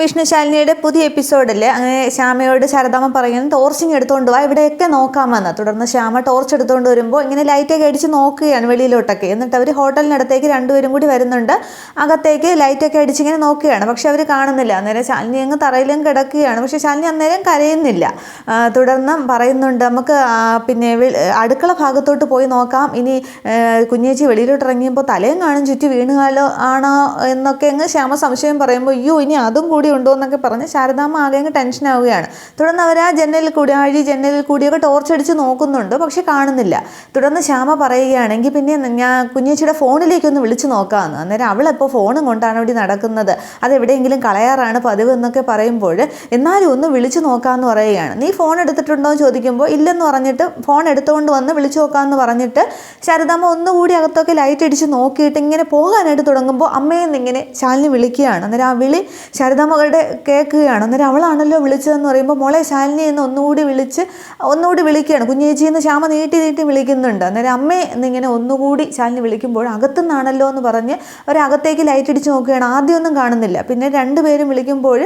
വിഷ്ണു ശാലിനിയുടെ പുതിയ എപ്പിസോഡിൽ അങ്ങനെ ശ്യാമയോട് ശാരദാമ്മ പറയുന്നത് ടോർച്ചിങ് എടുത്തുകൊണ്ട് പോവാ, ഇവിടെയൊക്കെ നോക്കാമെന്ന്. തുടർന്ന് ശ്യാമ ടോർച്ച് എടുത്തുകൊണ്ട് വരുമ്പോൾ ഇങ്ങനെ ലൈറ്റൊക്കെ അടിച്ച് നോക്കുകയാണ് വെളിയിലോട്ടൊക്കെ. എന്നിട്ട് അവർ ഹോട്ടലിനടുത്തേക്ക് രണ്ടുപേരും കൂടി വരുന്നുണ്ട്. അകത്തേക്ക് ലൈറ്റൊക്കെ അടിച്ചിങ്ങനെ നോക്കുകയാണ്. പക്ഷെ അവർ കാണുന്നില്ല. അന്നേരം ശാലിനി അങ്ങ് തറയിലും കിടക്കുകയാണ്. പക്ഷെ ശാലിനി അന്നേരം കരയുന്നില്ല. തുടർന്ന് പറയുന്നുണ്ട്, നമുക്ക് പിന്നെ അടുക്കള ഭാഗത്തോട്ട് പോയി നോക്കാം, ഇനി കുഞ്ഞേച്ചി വെളിയിലോട്ട് ഇറങ്ങിയപ്പോൾ തലയും കാണും ചുറ്റി വീണുകാലോ ആണോ എന്നൊക്കെ അങ്ങ് ശ്യാമ സംശയം പറയുമ്പോൾ, അയ്യോ ഇനി അതും കൂടി ഉണ്ടോ എന്നൊക്കെ പറഞ്ഞ് ശാരദാമ്മ ആകെ അങ്ങ് ടെൻഷനാവുകയാണ്. തുടർന്ന് അവർ ആ ജനലിൽ കൂടി ജനലിൽ കൂടിയൊക്കെ ടോർച്ച് അടിച്ച് നോക്കുന്നുണ്ട്. പക്ഷെ കാണുന്നില്ല. തുടർന്ന് ശ്യാമ പറയുകയാണെങ്കിൽ പിന്നെ ഞാൻ കുഞ്ഞേച്ചിയുടെ ഫോണിലേക്കൊന്ന് വിളിച്ച് നോക്കാമെന്ന്. അന്നേരം അവളെപ്പോൾ ഫോണും കൊണ്ടാണ് ഇവിടെ നടക്കുന്നത്, അതെവിടെയെങ്കിലും കളയാറാണ് പതിവ് എന്നൊക്കെ പറയുമ്പോൾ, എന്നാലും ഒന്ന് വിളിച്ച് നോക്കാമെന്ന് പറയുകയാണ്. നീ ഫോൺ എടുത്തിട്ടുണ്ടോ എന്ന് ചോദിക്കുമ്പോൾ ഇല്ലെന്ന് പറഞ്ഞിട്ട് ഫോൺ എടുത്തുകൊണ്ട് വന്ന് വിളിച്ച് നോക്കാമെന്ന് പറഞ്ഞിട്ട് ശാരദാമ്മ ഒന്നുകൂടി അകത്തൊക്കെ ലൈറ്റ് അടിച്ച് നോക്കിയിട്ട് ഇങ്ങനെ പോകാനായിട്ട് തുടങ്ങുമ്പോൾ അമ്മയെന്നിങ്ങനെ ശാലിനി വിളിക്കുകയാണ്. അന്നേരം ആ വിളി ശാരദാമ്മകളുടെ കേൾക്കുകയാണ്. അന്നേരം അവളാണല്ലോ വിളിച്ചതെന്ന് പറയുമ്പോൾ, മോളെ ശാലിനി എന്ന് ഒന്നുകൂടി വിളിക്കുകയാണ്. കുഞ്ഞേച്ചിന്ന് ശ്യാമ നീട്ടി വിളിക്കുന്നുണ്ട്. അന്നേരം അമ്മേ എന്നിങ്ങനെ ഒന്നുകൂടി ശാലിനി വിളിക്കുമ്പോൾ അകത്തുനിന്നാണല്ലോ എന്ന് പറഞ്ഞ് അവരകത്തേക്ക് ലൈറ്റ് അടിച്ച് നോക്കുകയാണ്. ആദ്യമൊന്നും കാണുന്നില്ല. പിന്നെ രണ്ടുപേരും വിളിക്കുമ്പോൾ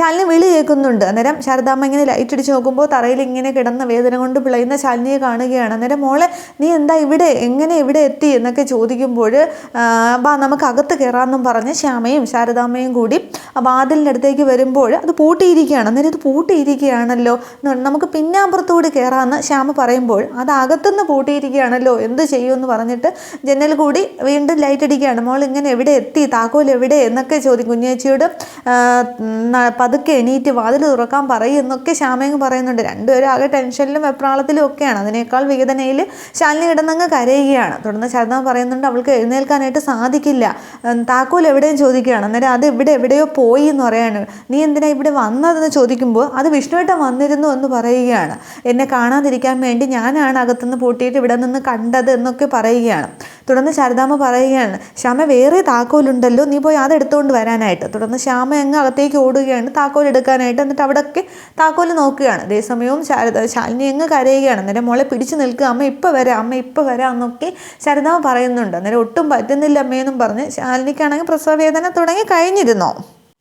ശാലിനി വിളി കേൾക്കുന്നുണ്ട്. അന്നേരം ശാരദാമ്മ ഇങ്ങനെ ലൈറ്റ് അടിച്ച് നോക്കുമ്പോൾ തറയിൽ ഇങ്ങനെ കിടന്ന വേദന കൊണ്ട് പിളയുന്ന ശാലിനിയെ കാണുകയാണ്. അന്നേരം മോളെ നീ എന്താ എങ്ങനെ ഇവിടെ എത്തി എന്നൊക്കെ ചോദിക്കുമ്പോൾ, നമുക്ക് അകത്ത് കയറാമെന്നും പറഞ്ഞ് ശ്യാമയും ശാരദാമ്മയും കൂടി വാതിലിൻ്റെ അടുത്തേക്ക് വരുമ്പോൾ അത് പൂട്ടിയിരിക്കുകയാണ്. അന്നേരം ഇത് പൂട്ടിയിരിക്കുകയാണല്ലോ, നമുക്ക് പിന്നാമ്പുറത്തുകൂടി കയറാമെന്ന് ശ്യാമ പറയുമ്പോൾ അത് അകത്തുനിന്ന് പൂട്ടിയിരിക്കുകയാണല്ലോ, എന്ത് ചെയ്യുമെന്ന് പറഞ്ഞിട്ട് ജനൽ കൂടി വീണ്ടും ലൈറ്റ് അടിക്കുകയാണ്. മോൾ ഇങ്ങനെ എവിടെ എത്തി, താക്കോൽ എവിടെ എന്നൊക്കെ ചോദിക്കും. കുഞ്ഞേച്ചിയോട് പതുക്കെ എണീറ്റ് വാതിൽ തുറക്കാൻ പറയും എന്നൊക്കെ ശ്യാമയും പറയുന്നുണ്ട്. രണ്ടുപേരും ആകെ ടെൻഷനിലും വെപ്രാളത്തിലും ഒക്കെയാണ്. അതിനേക്കാൾ വേദനയിൽ ശാലിനി കിടന്നങ്ങ് കരയുകയാണ്. തുടർന്ന് ശാരദാമ്മ പറയുന്നുണ്ട്, അവൾക്ക് എഴുന്നേൽക്കാനായിട്ട് സാധിക്കില്ല, താക്കോൽ എവിടെയും ചോദിക്കുകയാണ്. അന്നേരം അത് എവിടെയോ പോയി എന്ന് പറയാണ്. നീ എന്തിനാ ഇവിടെ വന്നതെന്ന് ചോദിക്കുമ്പോൾ അത് വിഷ്ണുവേട്ടൻ വന്നിരുന്നു എന്ന് പറയുകയാണ്. എന്നെ കാണാതിരിക്കാൻ വേണ്ടി ഞാനാണ് അകത്തുനിന്ന് പൂട്ടിയിട്ട് ഇവിടെ നിന്ന് കണ്ടത് എന്നൊക്കെ പറയുകയാണ്. തുടർന്ന് ശാരദാമ്മ പറയുകയാണ്, ശ്യാമ വേറെ താക്കോലുണ്ടല്ലോ, നീ പോയി അതെടുത്തുകൊണ്ട് വരാനായിട്ട്. തുടർന്ന് ശ്യാമ അങ്ങ് അകത്തേക്ക് ഓടുകയാണ് താക്കോൽ എടുക്കാനായിട്ട്. എന്നിട്ട് അവിടെയൊക്കെ താക്കോൽ നോക്കുകയാണ്. അതേസമയവും ശാലിനി അങ്ങ് കരയുകയാണ്. അന്നേരം മോളെ പിടിച്ചു നിൽക്കുക, അമ്മ ഇപ്പോൾ വരാം എന്നൊക്കെ ശാരദാമ്മ പറയുന്നുണ്ട്. അന്നേരം ഒട്ടും പറ്റുന്നില്ല അമ്മയെന്നും പറഞ്ഞ് ശാലിനിക്കാണെങ്കിൽ പ്രസവവേദന തുടങ്ങി കഴിഞ്ഞിരുന്നു.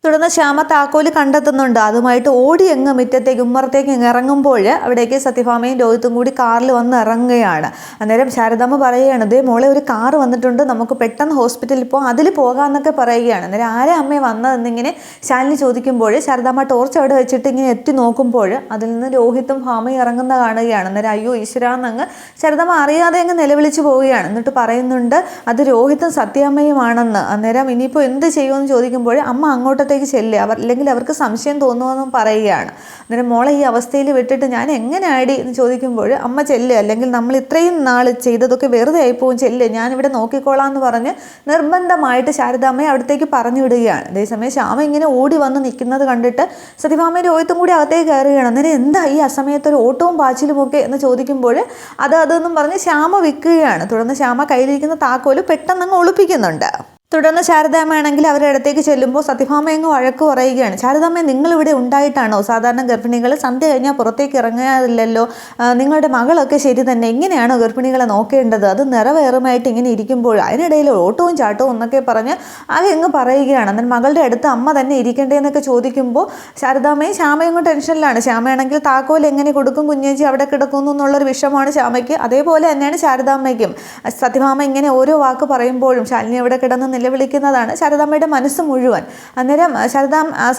തുടർന്ന് ശ്യാമ താക്കോല് കണ്ടെത്തുന്നുണ്ട്. അതുമായിട്ട് ഓടി അങ്ങ് മുറ്റത്തേക്ക് ഉമ്മറത്തേക്ക് ഇറങ്ങുമ്പോൾ അവിടേക്ക് സത്യഭാമയും രോഹിത്തും കൂടി കാറിൽ വന്ന് ഇറങ്ങുകയാണ്. അന്നേരം ശാരദാമ്മ പറയുകയാണ്, ദേ മോളെ ഒരു കാറ് വന്നിട്ടുണ്ട്, നമുക്ക് പെട്ടെന്ന് ഹോസ്പിറ്റലിൽ പോകാം, അതിൽ പോകാമെന്നൊക്കെ പറയുകയാണ്. അന്നേരം ആരെ അമ്മയെ വന്നതെന്നിങ്ങനെ ശാലിനി ചോദിക്കുമ്പോൾ ശാരദാമ്മ ടോർച്ച് അവിടെ വെച്ചിട്ട് ഇങ്ങനെ എത്തി നോക്കുമ്പോൾ അതിൽ നിന്ന് രോഹിത്തും ഭാമയും ഇറങ്ങുന്ന കാണുകയാണ്. അന്നേരം അയ്യോ ഈശ്വരാന്നങ്ങ് ശാരദാമ്മ അറിയാതെ അങ്ങ് നിലവിളിച്ച് പോവുകയാണ്. എന്നിട്ട് പറയുന്നുണ്ട് അത് രോഹിത്തും സത്യാമ്മയുമാണെന്ന്. അന്നേരം ഇനിയിപ്പോൾ എന്ത് ചെയ്യുമെന്ന് ചോദിക്കുമ്പോൾ അമ്മ അങ്ങോട്ടത്തെ ചെല്ല്, അല്ലെങ്കിൽ അവർക്ക് സംശയം തോന്നുമെന്നും പറയുകയാണ്. അന്നേരം മോളെ ഈ അവസ്ഥയിൽ വിട്ടിട്ട് ഞാൻ എങ്ങനെ ആടി എന്ന് ചോദിക്കുമ്പോൾ അമ്മ ചെല്ല്, അല്ലെങ്കിൽ നമ്മൾ ഇത്രയും നാൾ ചെയ്തതൊക്കെ വെറുതെ ആയിപ്പോവും, ചെല്ല്, ഞാനിവിടെ നോക്കിക്കോളാം എന്ന് പറഞ്ഞ് നിർബന്ധമായിട്ട് ശാരദാമ്മയെ അവിടത്തേക്ക് പറഞ്ഞു വിടുകയാണ്. അതേസമയം ശ്യാമ ഇങ്ങനെ ഓടി വന്ന് നിൽക്കുന്നത് കണ്ടിട്ട് സത്യഭാമയും രോഹിത്തും കൂടി അകത്തേക്ക് കയറുകയാണ്. അന്നേരം എന്താ ഈ അസമയത്ത് ഒരു ഓട്ടവും പാച്ചിലുമൊക്കെ എന്ന് ചോദിക്കുമ്പോൾ അതെന്നും പറഞ്ഞ് ശ്യാമ വിൽക്കുകയാണ്. തുടർന്ന് ശ്യാമ കയ്യിലിരിക്കുന്ന താക്കോല് പെട്ടെന്ന് അങ്ങ് ഒളിപ്പിക്കുന്നുണ്ട്. തുടർന്ന് ശാരദാമ്മയാണെങ്കിൽ അവരുടെ അടുത്തേക്ക് ചെല്ലുമ്പോൾ സത്യഭാമ അങ്ങ് വഴക്ക് പറയുകയാണ്. ശാരദാമ്മ നിങ്ങളിവിടെ ഉണ്ടായിട്ടാണോ സാധാരണ ഗർഭിണികൾ സന്ധ്യ കഴിഞ്ഞാൽ പുറത്തേക്ക് ഇറങ്ങാറില്ലല്ലോ, നിങ്ങളുടെ മകളൊക്കെ ശരി തന്നെ, എങ്ങനെയാണോ ഗർഭിണികളെ നോക്കേണ്ടത്, അത് നിറവേറുമായിട്ട് ഇങ്ങനെ ഇരിക്കുമ്പോൾ അതിനിടയിൽ ഓട്ടവും ചാട്ടവും എന്നൊക്കെ പറഞ്ഞ് ആകെ അങ്ങ് പറയുകയാണ്. എന്നാൽ മകളുടെ അടുത്ത് അമ്മ തന്നെ ഇരിക്കേണ്ടതെന്നൊക്കെ ചോദിക്കുമ്പോൾ ശാരദാമ്മയും ശ്യാമയും കൊണ്ട് ടെൻഷനിലാണ്. ശ്യാമയാണെങ്കിൽ താക്കോൽ എങ്ങനെ കൊടുക്കും, കുഞ്ഞേച്ചി അവിടെ കിടക്കുന്നു എന്നുള്ളൊരു വിഷമമാണ് ശ്യാമയ്ക്ക്. അതേപോലെ തന്നെയാണ് ശാരദാമ്മയ്ക്കും. സത്യഭാമ ഇങ്ങനെ ഓരോ വാക്ക് പറയുമ്പോഴും ശാലിനി അവിടെ കിടന്ന് വിളിക്കുന്നതാണ് ശാരദാമ്മയുടെ മനസ്സ് മുഴുവൻ. അന്നേരം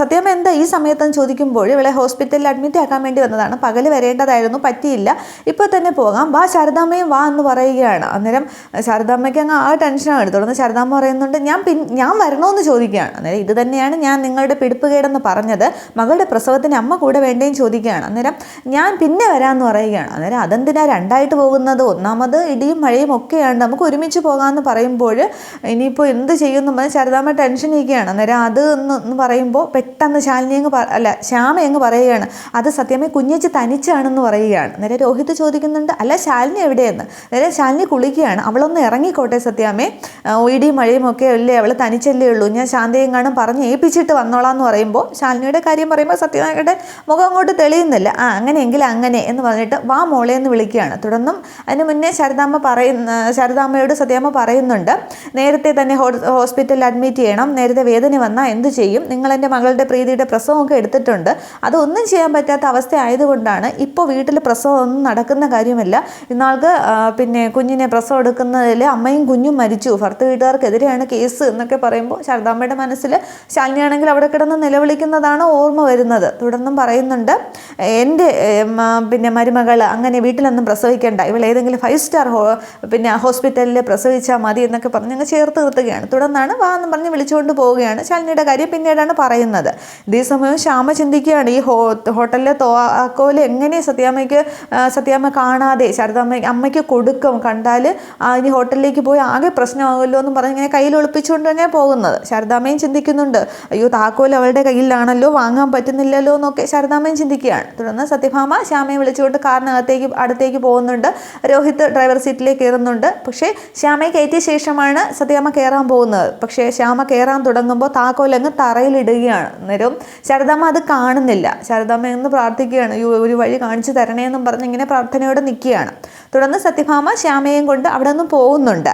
സത്യാമ്മ എന്താ ഈ സമയത്തെന്ന് ചോദിക്കുമ്പോൾ ഇവളെ ഹോസ്പിറ്റലിൽ അഡ്മിറ്റ് ആക്കാൻ വേണ്ടി വന്നതാണ്, പകല് വരേണ്ടതായിരുന്നു, പറ്റിയില്ല, ഇപ്പോൾ തന്നെ പോകാം, വാ ശാരദാമ്മയും വാ എന്ന് പറയുകയാണ്. അന്നേരം ശാരദാമ്മയ്ക്ക് അങ്ങ് ആ ടെൻഷനാണ്. തുടർന്ന് ശാരദാമ്മ പറയുന്നുണ്ട്, ഞാൻ വരണമെന്ന് ചോദിക്കുകയാണ്. അന്നേരം ഇത് തന്നെയാണ് ഞാൻ നിങ്ങളുടെ പിടിപ്പുകേടെന്ന് പറഞ്ഞത്, മകളുടെ പ്രസവത്തിന് അമ്മ കൂടെ വേണ്ടേന്ന് ചോദിക്കുകയാണ്. അന്നേരം ഞാൻ പിന്നെ വരാമെന്ന് പറയുകയാണ്. അന്നേരം അതെന്തിനാ രണ്ടായിട്ട് പോകുന്നത്, ഒന്നാമത് ഇടിയും മഴയും ഒക്കെയാണ്, നമുക്ക് ഒരുമിച്ച് പോകാമെന്ന് പറയുമ്പോൾ ഇനിയിപ്പോൾ എന്ത് ചെയ്യുമെന്ന് പറഞ്ഞാൽ ശാരദാമ്മ ടെൻഷൻ ഇരിക്കുകയാണ്. അന്നേരം അത് എന്ന് പറയുമ്പോൾ പെട്ടെന്ന് ശ്യാമ അങ്ങ് പറയുകയാണ്, അത് സത്യമേ കുഞ്ഞേച്ചി തനിച്ചാണെന്ന് പറയുകയാണ്. അന്നേരം രോഹിത് ചോദിക്കുന്നുണ്ട്, അല്ല ശാലിനി എവിടെയെന്ന്. അന്നേരം ശാലിനി കുളിക്കുകയാണ്. അവളൊന്ന് ഇറങ്ങിക്കോട്ടെ സത്യാമ്മേ, ഇടിയും മഴയും ഒക്കെ അല്ലേ, അവൾ തനിച്ചല്ലേ ഉള്ളൂ, ഞാൻ ശാന്തയും കാണും പറഞ്ഞ് ഏൽപ്പിച്ചിട്ട് വന്നോളാം എന്ന് പറയുമ്പോൾ ശാലിനിയുടെ കാര്യം പറയുമ്പോൾ സത്യമ്മയുടെ മുഖം അങ്ങോട്ട് തെളിയുന്നില്ല. അങ്ങനെയെങ്കിൽ അങ്ങനെ എന്ന് പറഞ്ഞിട്ട് വാ മോളെ എന്ന് വിളിക്കുകയാണ്. തുടർന്നും അതിന് മുന്നേ ശാരദാമ്മയോട് സത്യാമ്മ പറയുന്നുണ്ട്, നേരത്തെ തന്നെ ഹോസ്പിറ്റലിൽ അഡ്മിറ്റ് ചെയ്യണം, നേരത്തെ വേദന വന്നാൽ എന്ത് ചെയ്യും, നിങ്ങൾ എൻ്റെ മകളുടെ പ്രീതിയുടെ പ്രസവമൊക്കെ എടുത്തിട്ടുണ്ട്, അതൊന്നും ചെയ്യാൻ പറ്റാത്ത അവസ്ഥ ആയതുകൊണ്ടാണ് ഇപ്പോൾ വീട്ടിൽ പ്രസവം ഒന്നും നടക്കുന്ന കാര്യമല്ല. ഇന്നാൾക്ക് കുഞ്ഞിനെ പ്രസവം എടുക്കുന്നതിൽ അമ്മയും കുഞ്ഞും മരിച്ചു, ഭർത്തൃ വീട്ടുകാർക്കെതിരെയാണ് കേസ് എന്നൊക്കെ പറയുമ്പോൾ ശാരദാമ്മയുടെ മനസ്സിൽ ശാലിനിയാണെങ്കിൽ അവിടെ കിടന്ന് നിലവിളിക്കുന്നതാണ് ഓർമ്മ വരുന്നത്. തുടർന്നും പറയുന്നുണ്ട്, എൻ്റെ മരുമകൾ അങ്ങനെ വീട്ടിലൊന്നും പ്രസവിക്കേണ്ട, ഇവൾ ഏതെങ്കിലും 5 സ്റ്റാർ ഹോസ്പിറ്റലിൽ പ്രസവിച്ചാൽ മതി എന്നൊക്കെ പറഞ്ഞ് അങ്ങ് ചേർത്ത് നിർത്തുകയാണ്. തുടർന്നാണ് വാ എന്ന് പറഞ്ഞ് വിളിച്ചുകൊണ്ട് പോവുകയാണ്. ശാലിനിയുടെ കാര്യം പിന്നീടാണ് പറയുന്നത്. ഇതേസമയം ശ്യാമ ചിന്തിക്കുകയാണ്, ഈ ഹോട്ടലിലെ താക്കോൽ എങ്ങനെ സത്യാമ്മ കാണാതെ അമ്മയ്ക്ക് കൊടുക്കും, കണ്ടാൽ ഇനി ഹോട്ടലിലേക്ക് പോയി ആകെ പ്രശ്നമാകുമല്ലോ എന്ന് പറഞ്ഞ് ഇങ്ങനെ കയ്യിൽ ഒളിപ്പിച്ചുകൊണ്ട് തന്നെ പോകുന്നത്. ശാരദാമ്മയും ചിന്തിക്കുന്നുണ്ട്, അയ്യോ താക്കോൽ അവളുടെ കയ്യിലാണല്ലോ, വാങ്ങാൻ പറ്റുന്നില്ലല്ലോ എന്നൊക്കെ ശാരദാമ്മയും ചിന്തിക്കുകയാണ്. തുടർന്ന് സത്യഭാമ ശ്യാമയെ വിളിച്ചുകൊണ്ട് അടുത്തേക്ക് പോകുന്നുണ്ട്. രോഹിത് ഡ്രൈവർ സീറ്റിലേക്ക് കയറുന്നുണ്ട്. പക്ഷേ ശ്യാമയെ കയറ്റിയ ശേഷമാണ് സത്യഭാമ കയറാൻ പോകുന്നത്. പക്ഷേ ശ്യാമ കയറാൻ തുടങ്ങുമ്പോൾ താക്കോലങ്ങ് തറയിലിടുകയാണ്. അന്നേരം ശാരദാമ്മ അത് കാണുന്നില്ല. ശാരദാമ്മ എന്ന് പ്രാർത്ഥിക്കുകയാണ്, ഒരു വഴി കാണിച്ചു തരണേ എന്നും പറഞ്ഞ് ഇങ്ങനെ പ്രാർത്ഥനയോടെ നിൽക്കുകയാണ്. തുടർന്ന് സത്യഭാമ ശ്യാമയും കൊണ്ട് അവിടെ നിന്ന് പോകുന്നുണ്ട്.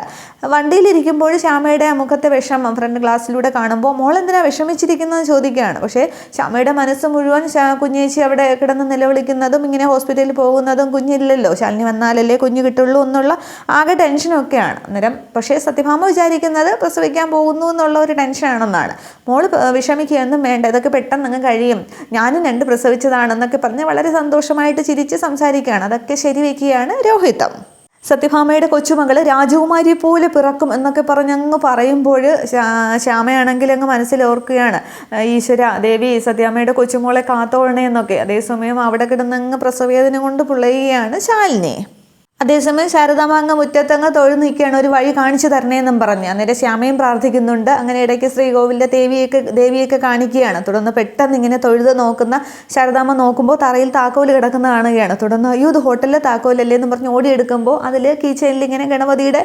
വണ്ടിയിലിരിക്കുമ്പോൾ ശ്യാമയുടെ മുഖത്തെ വിഷമം ഫ്രണ്ട് ഗ്ലാസ്സിലൂടെ കാണുമ്പോൾ മോൾ എന്തിനാ വിഷമിച്ചിരിക്കുന്നതെന്ന് ചോദിക്കുകയാണ്. പക്ഷേ ശ്യാമയുടെ മനസ്സ് മുഴുവൻ കുഞ്ഞേച്ചി അവിടെ കിടന്ന് നിലവിളിക്കുന്നതും ഇങ്ങനെ ഹോസ്പിറ്റലിൽ പോകുന്നതും, കുഞ്ഞില്ലല്ലോ, ശാലിനി വന്നാലല്ലേ കുഞ്ഞ് കിട്ടുള്ളൂ എന്നുള്ള ആകെ ടെൻഷനൊക്കെയാണ്. അന്നേരം പക്ഷേ സത്യഭാമ വിചാരിക്കുന്നത് പ്രസവിക്കാൻ പോകുന്നു എന്നുള്ള ഒരു ടെൻഷനാണെന്നാണ്. മോൾ വിഷമിക്കുകയൊന്നും വേണ്ട, ഇതൊക്കെ പെട്ടെന്ന് അങ്ങ് കഴിയും, ഞാനും 2 പ്രസവിച്ചതാണെന്നൊക്കെ പറഞ്ഞ് വളരെ സന്തോഷമായിട്ട് ചിരിച്ച് സംസാരിക്കുകയാണ്. അതൊക്കെ ശരിവെക്കുകയാണ് രോഹിതം. സത്യഭാമയുടെ കൊച്ചുമകൾ രാജകുമാരി പോലെ പിറക്കും എന്നൊക്കെ പറഞ്ഞങ്ങ് പറയുമ്പോൾ ശ്യാമയാണെങ്കിൽ അങ്ങ് മനസ്സിലോർക്കുകയാണ്, ഈശ്വര ദേവി സത്യാമ്മയുടെ കൊച്ചുമോളെ കാത്തോളണേ എന്നൊക്കെ. അതേസമയം അവിടെ കിടന്നങ്ങ് പ്രസവവേദന കൊണ്ട് പുളയുകയാണ് ശാലിനി. അതേസമയം ശാരദാമ്മ അങ്ങ് മുറ്റത്തങ്ങ് തൊഴു നിൽക്കുകയാണ്, ഒരു വഴി കാണിച്ചു തരണേന്നും പറഞ്ഞ്. അന്നേരം ശ്യാമയും പ്രാർത്ഥിക്കുന്നുണ്ട്. അങ്ങനെ ഇടയ്ക്ക് ശ്രീകോവിലിലെ ദേവിയൊക്കെ കാണിക്കുകയാണ്. തുടർന്ന് പെട്ടെന്ന് ഇങ്ങനെ തൊഴുത് നോക്കുന്ന ശാരദാമ്മ നോക്കുമ്പോൾ തറയിൽ താക്കോല് കിടക്കുന്ന കാണുകയാണ്. തുടർന്ന് അയ്യോ ഇത് ഹോട്ടലിലെ താക്കോലല്ലേ എന്ന് പറഞ്ഞ് ഓടിയെടുക്കുമ്പോൾ അതിൽ കീച്ചെയിനിൽ ഇങ്ങനെ ഗണപതിയുടെ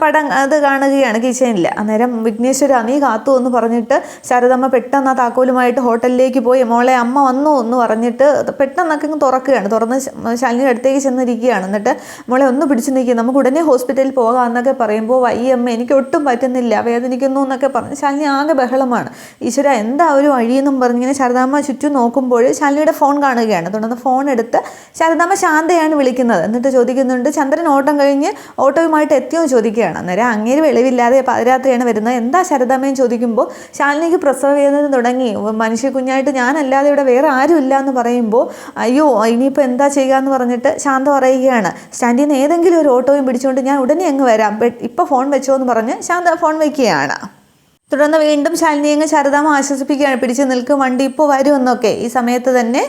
പടം അത് കാണുകയാണ് കീച്ചെയിനിൽ. അന്നേരം വിഘ്നേശ്വര നീ കാത്തു എന്ന് പറഞ്ഞിട്ട് ശാരദാമ്മ പെട്ടെന്ന് ആ താക്കോലുമായിട്ട് ഹോട്ടലിലേക്ക് പോയി മോളെ അമ്മ വന്നു എന്ന് പറഞ്ഞിട്ട് പെട്ടെന്നൊക്കെ ഇങ്ങ് തുറക്കുകയാണ്. തുറന്ന് ശാലിനിയുടെ അടുത്തേക്ക് ചെന്നിരിക്കുകയാണ്. എന്നിട്ട് മോളെ ഒന്ന് പിടിച്ചു നിൽക്കുക, നമുക്ക് ഉടനെ ഹോസ്പിറ്റലിൽ പോകാം എന്നൊക്കെ പറയുമ്പോൾ വയ്യമ്മ എനിക്ക് ഒട്ടും പറ്റുന്നില്ല, വേദനിക്കുന്നു എന്നൊക്കെ പറഞ്ഞ് ശാലിനി ആകെ ബഹളമാണ്. ഈശ്വര എന്താ ഒരു വഴിയെന്നും പറഞ്ഞിങ്ങനെ ശാരദാമ്മ ചുറ്റും നോക്കുമ്പോൾ ശാലിനിയുടെ ഫോൺ കാണുകയാണ്. തുടർന്ന് ഫോൺ എടുത്ത് ശാരദാമ്മ ശാന്തയാണ് വിളിക്കുന്നത്. എന്നിട്ട് ചോദിക്കുന്നുണ്ട്, ചന്ദ്രൻ ഓട്ടം കഴിഞ്ഞ് ഓട്ടോയുമായിട്ട് എത്തിയോ ചോദിക്കുകയാണ്. അന്നേരം അങ്ങേര് വെളിവില്ലാതെ പാതിരാത്രിയാണ് വരുന്നത്, എന്താ ശാരദാമ്മയും ചോദിക്കുമ്പോൾ ശാലിനിക്ക് പ്രസവ വേദന തുടങ്ങി, മനുഷ്യ കുഞ്ഞായിട്ട് ഞാനല്ലാതെ ഇവിടെ വേറെ ആരും ഇല്ല എന്ന് പറയുമ്പോൾ അയ്യോ ഇനിയിപ്പോൾ എന്താ ചെയ്യുക എന്ന് പറഞ്ഞിട്ട് ശാന്ത പറയുകയാണ്, സ്റ്റാൻഡിൽ നിന്ന് ഏതെങ്കിലും ഒരു ഓട്ടോയും പിടിച്ചുകൊണ്ട് ഞാൻ ഉടനെ അങ്ങ് വരാം, ഇപ്പോൾ ഫോൺ വെച്ചോ എന്ന് പറഞ്ഞ് ശാന്ത ഫോൺ വയ്ക്കുകയാണ്. തുടർന്ന് വീണ്ടും ശാലിനിയെ അങ്ങ് ശാരദാമ്മ ആശ്വസിപ്പിക്കുകയാണ്, പിടിച്ച് നിൽക്കും വണ്ടി ഇപ്പോൾ വരുമെന്നൊക്കെ. ഈ സമയത്ത് തന്നെ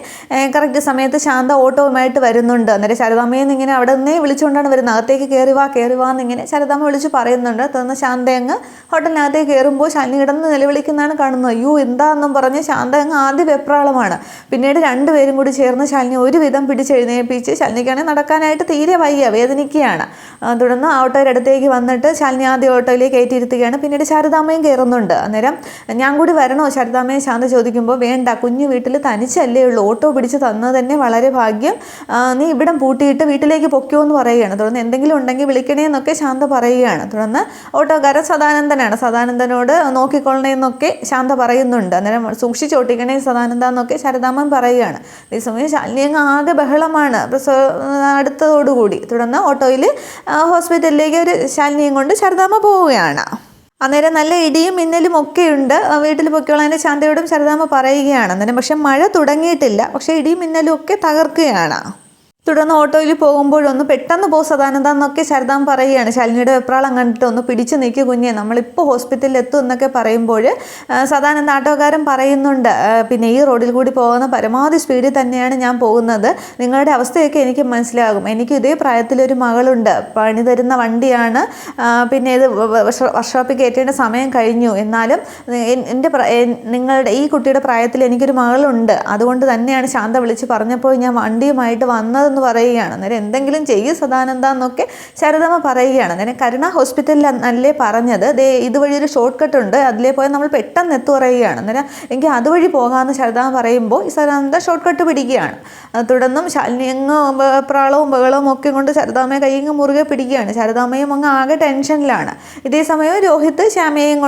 കറക്റ്റ് സമയത്ത് ശാന്ത ഓട്ടോവുമായിട്ട് വരുന്നുണ്ട്. അന്നേരം ശാരദാമ്മയെ ഇങ്ങനെ അവിടെ നിന്നേ വിളിച്ചുകൊണ്ടാണ് വരുന്നത്, അകത്തേക്ക് കയറി വാ എന്നിങ്ങനെ ശാരദാമ്മ വിളിച്ച് പറയുന്നുണ്ട്. തുടർന്ന് ശാന്ത അങ്ങ് ഹോട്ടലിനകത്തേക്ക് കയറുമ്പോൾ ശാലിനി കിടന്ന് നിലവിളിക്കുന്നതാണ് കാണുന്നത്. അയ്യോ എന്താണെന്നും പറഞ്ഞ് ശാന്ത അങ്ങ് ആദ്യ വെപ്രാളമാണ്. പിന്നീട് 2 പേരും കൂടി ചേർന്ന് ശാലിനി ഒരുവിധം പിടിച്ചെഴുന്നേൽപ്പിച്ച് ശാലിനിക്കാണെങ്കിൽ നടക്കാനായിട്ട് തീരെ വയ്യ, വേദനിക്കുകയാണ്. തുടർന്ന് ഓട്ടോയുടെ അടുത്തേക്ക് വന്നിട്ട് ശാലിനി ആദ്യ ഓട്ടോയിലേക്ക് കയറ്റിയിരുത്തുകയാണ്. പിന്നീട് ശാരദാമ്മയും കയറുന്നുണ്ട്. അന്നേരം ഞാൻ കൂടി വരണോ ശാരദാമ്മയെ ശാന്ത ചോദിക്കുമ്പോൾ വേണ്ട, കുഞ്ഞു വീട്ടിൽ തനിച്ചല്ലേ ഉള്ളൂ, ഓട്ടോ പിടിച്ച് തന്നത് തന്നെ വളരെ ഭാഗ്യം, നീ ഇവിടം പൂട്ടിയിട്ട് വീട്ടിലേക്ക് പൊക്കോ എന്ന് പറയുകയാണ്. തുടർന്ന് എന്തെങ്കിലും ഉണ്ടെങ്കിൽ വിളിക്കണേ എന്നൊക്കെ ശാന്ത പറയുകയാണ്. തുടർന്ന് ഓട്ടോക്കാരൻ സദാനന്ദനാണ്, സദാനന്ദനോട് നോക്കിക്കൊള്ളണേ എന്നൊക്കെ ശാന്ത പറയുന്നുണ്ട്. അന്നേരം സൂക്ഷിച്ചോട്ടിക്കണേ സദാനന്ദ എന്നൊക്കെ ശാരദാമ്മൻ പറയുകയാണ്. അതേസമയം ശാലിനി അങ്ങ് ആകെ ബഹളമാണ് അടുത്തതോടുകൂടി. തുടർന്ന് ഓട്ടോയിൽ ഹോസ്പിറ്റലിലേക്ക് ഒരു ശാലിനിയും കൊണ്ട് ശാരദാമ്മ പോവുകയാണ്. അന്നേരം നല്ല ഇടിയും മിന്നലും ഒക്കെയുണ്ട്, വീട്ടിൽ പൊയ്ക്കോളാൻ ശാന്തയോടും ശാരദാമ്മ പറയുകയാണ്. അന്നേരം പക്ഷെ മഴ തുടങ്ങിയിട്ടില്ല, പക്ഷേ ഇടിയും മിന്നലും ഒക്കെ തകർക്കുകയാണ്. തുടർന്ന് ഓട്ടോയിൽ പോകുമ്പോഴൊന്ന് പെട്ടെന്ന് പോ സദാനന്ദ എന്നൊക്കെ ശാരദാമ്മ പറയുകയാണ്. ശാലിനിയുടെ വെപ്രാളം കണ്ടിട്ട് ഒന്ന് പിടിച്ചു നിൽക്കുക കുഞ്ഞെ, നമ്മളിപ്പോൾ ഹോസ്പിറ്റലിൽ എത്തും എന്നൊക്കെ പറയുമ്പോൾ സദാനന്ദ ആട്ടോക്കാരൻ പറയുന്നുണ്ട്, പിന്നെ ഈ റോഡിൽ കൂടി പോകുന്ന പരമാവധി സ്പീഡിൽ തന്നെയാണ് ഞാൻ പോകുന്നത്, നിങ്ങളുടെ അവസ്ഥയൊക്കെ എനിക്ക് മനസ്സിലാകും, എനിക്ക് ഇതേ പ്രായത്തിലൊരു മകളുണ്ട്, പണി തരുന്ന വണ്ടിയാണ്, പിന്നെ ഇത് വർക്ക്ഷോപ്പിൽ കയറ്റേണ്ട സമയം കഴിഞ്ഞു, എന്നാലും നിങ്ങളുടെ ഈ കുട്ടിയുടെ പ്രായത്തിൽ എനിക്കൊരു മകളുണ്ട്, അതുകൊണ്ട് തന്നെയാണ് ശാന്ത വിളിച്ച് പറഞ്ഞപ്പോൾ ഞാൻ വണ്ടിയുമായിട്ട് വന്നത് എന്ന് പറയുകയാണ്. അന്നേരം എന്തെങ്കിലും ചെയ്യ് സദാനന്ദ എന്നൊക്കെ ശാരദാമ്മ പറയുകയാണ്. അന്നേരം കരുണ ഹോസ്പിറ്റലിൽ അല്ലേ പറഞ്ഞത്, ഇതുവഴി ഒരു ഷോർട്ട് കട്ട് ഉണ്ട്, അതിലേ പോയാൽ നമ്മൾ പെട്ടെന്ന് എത്തു പറയുകയാണ്. അന്നേരം എങ്കിൽ അതുവഴി പോകാമെന്ന് ശാരദാമ്മ പറയുമ്പോൾ ഈ സദാനന്ദ ഷോർട്ട് കട്ട് പിടിക്കുകയാണ്. തുടർന്നും ശാലിനി അങ്ങ് പ്രാളവും ബഹളവും ഒക്കെ കൊണ്ട് ശാരദാമ്മയെ കൈയ്യങ്ങ് മുറുകെ പിടിക്കുകയാണ്. ശാരദാമ്മയും അങ്ങ് ആകെ ടെൻഷനിലാണ്. ഇതേ സമയം രോഹിത് സത്യാമ്മയും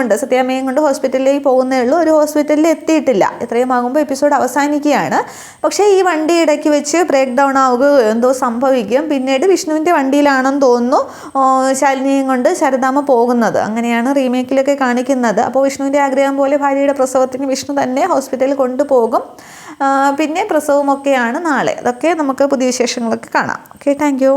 കൊണ്ട് ഹോസ്പിറ്റലിലേക്ക് പോകുന്നേ ഉള്ളൂ. ഒരു ഹോസ്പിറ്റലിൽ എത്തിയിട്ടില്ല. ഇത്രയും ആകുമ്പോൾ എപ്പിസോഡ് അവസാനിക്കുകയാണ്. പക്ഷേ ഈ വണ്ടി ഇടയ്ക്ക് വെച്ച് ബ്രേക്ക് ഡൗൺ ആവുകയോ എന്തോ സംഭവിക്കും. പിന്നീട് വിഷ്ണുവിൻ്റെ വണ്ടിയിലാണെന്ന് തോന്നുന്നു ശാലിനിയും കൊണ്ട് ശാരദാമ്മ പോകുന്നത്. അങ്ങനെയാണ് റീമേക്കിലൊക്കെ കാണിക്കുന്നത്. അപ്പോൾ വിഷ്ണുവിൻ്റെ ആഗ്രഹം പോലെ ഭാര്യയുടെ പ്രസവത്തിന് വിഷ്ണു തന്നെ ഹോസ്പിറ്റലിൽ കൊണ്ടുപോകും. പിന്നെ പ്രസവമൊക്കെയാണ് നാളെ. അതൊക്കെ നമുക്ക് പുതിയ വിശേഷങ്ങളൊക്കെ കാണാം. Okay, thank you.